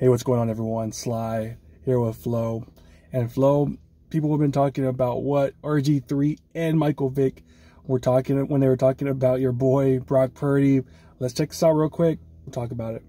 Hey, what's going on, everyone? Sly here with Flo. And Flo, people have been talking about what RG3 and Michael Vick were talking when they were talking about your boy Brock Purdy. Let's check this out real quick. We'll talk about it.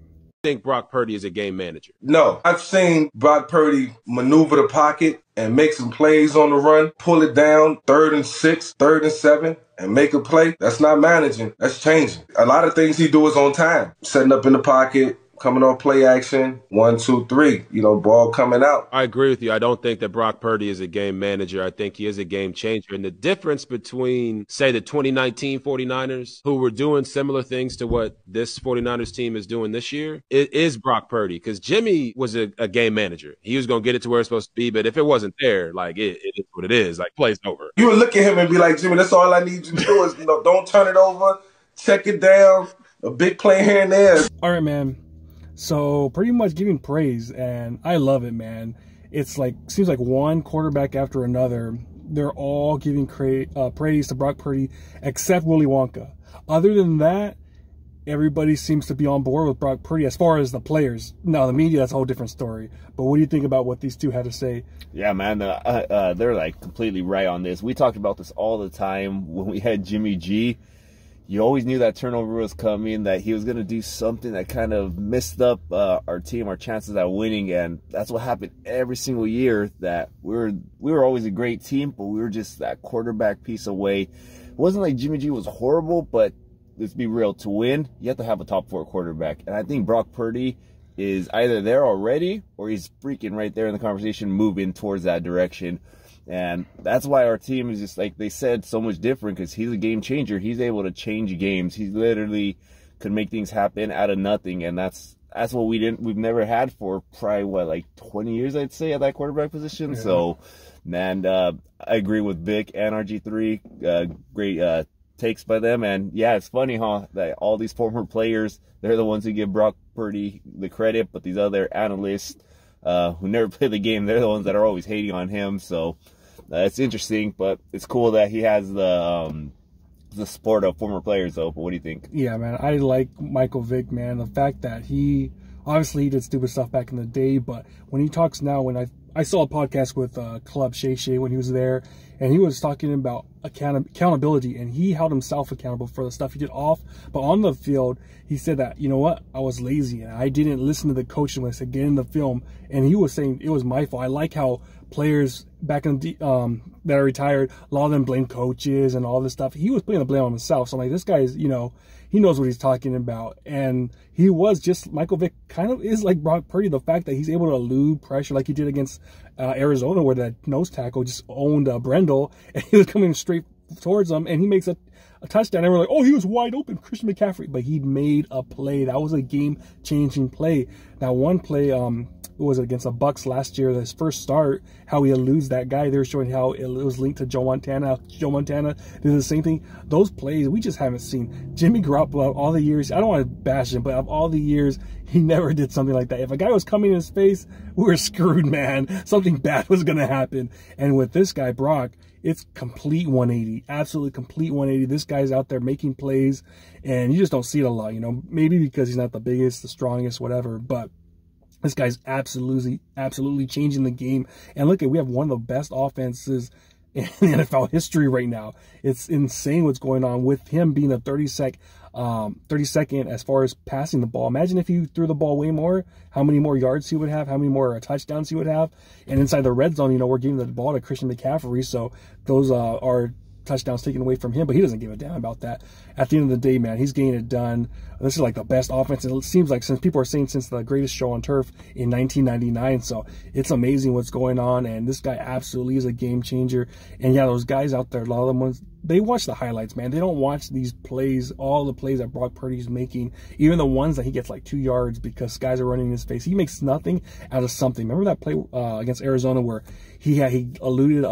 I think Brock Purdy is a game manager. No, I've seen Brock Purdy maneuver the pocket and make some plays on the run, pull it down, 3rd and 6, 3rd and 7, and make a play. That's not managing. That's changing. A lot of things he do is on time. Setting up in the pocket, coming off play action, 1, 2, 3, ball coming out. I agree with you. I don't think that Brock Purdy is a game manager. I think he is a game changer. And the difference between, say, the 2019 49ers, who were doing similar things to what this 49ers team is doing this year, it is Brock Purdy. Because Jimmy was a game manager. He was going to get it to where it's supposed to be. But if it wasn't there, like, it is what it is. Like, play's over. You would look at him and be like, Jimmy, that's all I need you to do is, don't turn it over, check it down, a big play here and there. All right, man. So pretty much giving praise, and I love it, man. It's like, seems like one quarterback after another, they're all giving praise to Brock Purdy, except Willy Wonka. Other than that, everybody seems to be on board with Brock Purdy as far as the players. Now, the media, that's a whole different story. But what do you think about what these two had to say? Yeah, man, they're like completely right on this. We talked about this all the time when we had Jimmy G. You always knew that turnover was coming, that he was going to do something that kind of messed up our team, our chances at winning, and that's what happened every single year, that we were always a great team, but we were just that quarterback piece away. It wasn't like Jimmy G was horrible, but let's be real, to win, you have to have a top 4 quarterback, and I think Brock Purdy is either there already or he's freaking right there in the conversation moving towards that direction. And that's why our team is just, like they said, so much different, because he's a game changer. He's able to change games. He literally could make things happen out of nothing, and that's what we've never had for probably, what, like 20 years, I'd say, at that quarterback position. Yeah. So, man, I agree with Vic and RG3. Great takes by them. And yeah, it's funny, huh, that all these former players, they're the ones who give Brock Purdy the credit, but these other analysts who never play the game, they're the ones that are always hating on him. So it's interesting, but it's cool that he has the support of former players, though. But what do you think? Yeah, man, I like Michael Vick, man. The fact that he did stupid stuff back in the day, but when he talks now, when I saw a podcast with Club Shay Shay when he was there, and he was talking about accountability, and he held himself accountable for the stuff he did off. But on the field, he said that, you know what, I was lazy, and I didn't listen to the coach when I said, get in the film. And he was saying it was my fault. I like how players back in the, that are retired, a lot of them blame coaches and all this stuff. He was putting the blame on himself. So I'm like, this guy is, he knows what he's talking about. And he was just, Michael Vick kind of is like Brock Purdy. The fact that he's able to elude pressure like he did against Arizona, where that nose tackle just owned Brendel, and he was coming straight towards him, and he makes a touchdown, and we're like, oh, he was wide open, Christian McCaffrey. But he made a play. That was a game-changing play. Now, one play, was against the Bucks last year, his first start, how he eludes that guy. They were showing how it was linked to Joe Montana. Joe Montana did the same thing. Those plays, we just haven't seen. Jimmy Garoppolo, all the years, I don't want to bash him, but of all the years, he never did something like that. If a guy was coming in his face, we were screwed, man. Something bad was going to happen. And with this guy, Brock, it's complete 180, absolutely complete 180. This guy's out there making plays, and you just don't see it a lot, maybe because he's not the biggest, the strongest, whatever, but this guy's absolutely changing the game. And look, we have one of the best offenses in NFL history right now. It's insane what's going on with him being a 32nd as far as passing the ball. Imagine if he threw the ball way more, how many more yards he would have, how many more touchdowns he would have. And inside the red zone, we're giving the ball to Christian McCaffrey, so those are touchdowns taken away from him, but he doesn't give a damn about that. At the end of the day, man, he's getting it done. This is like the best offense, and it seems like, since people are saying, since the greatest show on turf in 1999. So it's amazing what's going on, and this guy absolutely is a game changer. And yeah, those guys out there, a lot of them, they watch the highlights, man. They don't watch these plays, all the plays that Brock Purdy's making, even the ones that he gets like 2 yards because guys are running in his face. He makes nothing out of something. Remember that play against Arizona where he eluded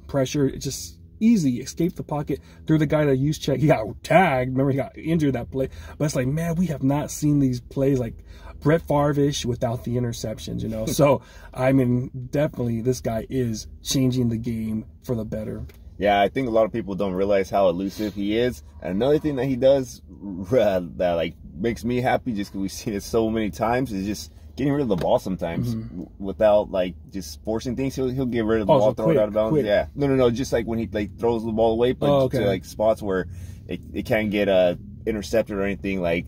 pressure, just easy, escaped the pocket, threw the guy to use check. He got tagged. Remember, he got injured that play. But it's like, man, we have not seen these plays like Brett Favre-ish without the interceptions, So, I mean, definitely this guy is changing the game for the better. Yeah, I think a lot of people don't realize how elusive he is. And another thing that he does that like makes me happy, just because we've seen it so many times, is just getting rid of the ball sometimes without like just forcing things. He'll get rid of the ball, so throw it out of bounds. quick. Yeah, no, just like when he like throws the ball away, but to like spots where it can't get intercepted or anything. Like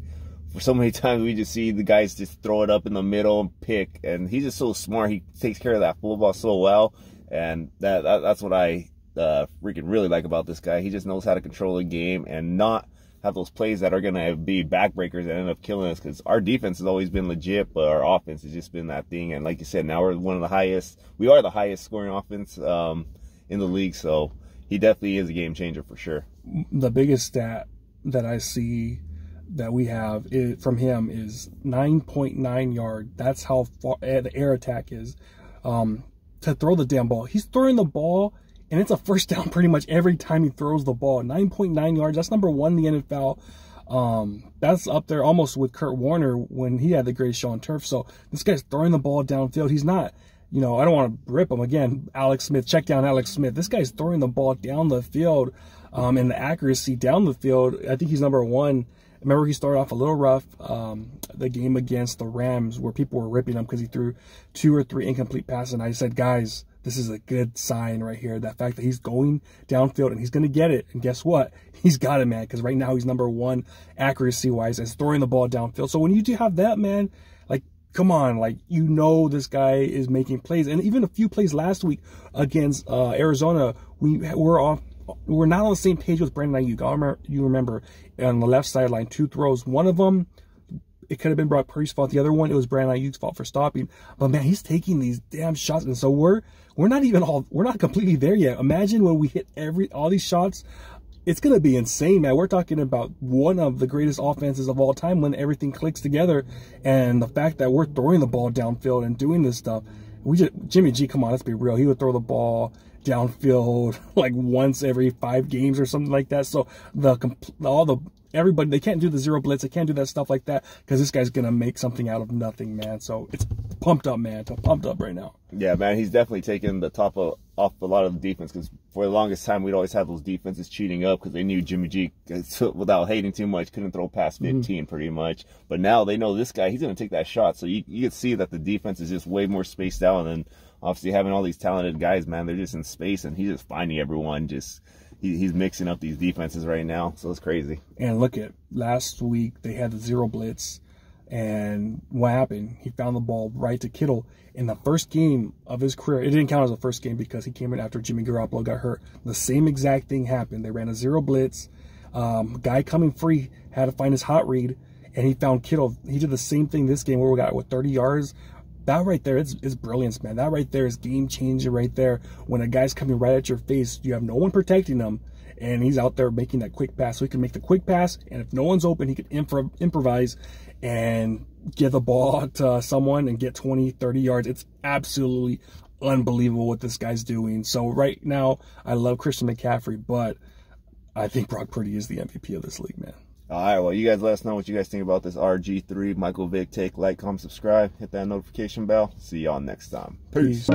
for so many times we just see the guys just throw it up in the middle and pick, and he's just so smart. He takes care of that football so well, and that's what I freaking really like about this guy. He just knows how to control the game and not have those plays that are going to be backbreakers and end up killing us, because our defense has always been legit, but our offense has just been that thing. And like you said, now we are the highest scoring offense in the league, so he definitely is a game changer for sure. The biggest stat that I see that we have from him is 9.9 yard. That's how far the air attack is to throw the damn ball. He's throwing the ball, and it's a first down pretty much every time he throws the ball. 9.9 yards. That's number 1 in the NFL. That's up there almost with Kurt Warner when he had the greatest show on turf. So this guy's throwing the ball downfield. He's not, I don't want to rip him again. Alex Smith, check down Alex Smith. This guy's throwing the ball down the field, and the accuracy down the field. I think he's number 1. Remember, he started off a little rough the game against the Rams, where people were ripping him because he threw 2 or 3 incomplete passes. And I said, guys, this is a good sign right here. That fact that he's going downfield and he's going to get it. And guess what? He's got it, man, because right now he's number 1 accuracy-wise as throwing the ball downfield. So when you do have that, man, like, come on, like, this guy is making plays. And even a few plays last week against Arizona, we're not on the same page with Brandon Ayuk. You remember on the left sideline, 2 throws. One of them, it could have been Brock Purdy's fault. The other one, it was Brandon Ayuk's fault for stopping. But man, he's taking these damn shots, and so we're not completely there yet. Imagine when we hit all these shots. It's gonna be insane, man. We're talking about one of the greatest offenses of all time when everything clicks together, and the fact that we're throwing the ball downfield and doing this stuff. Jimmy G, come on, let's be real. He would throw the ball downfield like once every 5 games or something like that. So everybody, they can't do the zero blitz, they can't do that stuff like that, because this guy's gonna make something out of nothing, man. So it's pumped up, man. It's pumped up right now. Yeah, man, he's definitely taken the top off a lot of the defense, because for the longest time we'd always have those defenses cheating up because they knew Jimmy G, without hating too much, couldn't throw past 15 pretty much. But now they know this guy, he's going to take that shot. So you can see that the defense is just way more spaced out, and then obviously having all these talented guys, man, they're just in space, and he's just finding everyone. He's mixing up these defenses right now, so it's crazy. And look at last week, they had the zero blitz, and what happened? He found the ball right to Kittle in the first game of his career. It didn't count as a first game because he came in after Jimmy Garoppolo got hurt. The same exact thing happened. They ran a zero blitz. Guy coming free had to find his hot read, and he found Kittle. He did the same thing this game where we got, 30 yards? That right there is brilliance, man. That right there is game changer right there. When a guy's coming right at your face, you have no one protecting him, and he's out there making that quick pass. So he can make the quick pass, and if no one's open, he can improvise and get the ball to someone and get 20, 30 yards. It's absolutely unbelievable what this guy's doing. So right now, I love Christian McCaffrey, but I think Brock Purdy is the MVP of this league, man. All right, well, you guys let us know what you guys think about this RG3 Michael Vick take. Like, comment, subscribe, hit that notification bell. See y'all next time. Peace.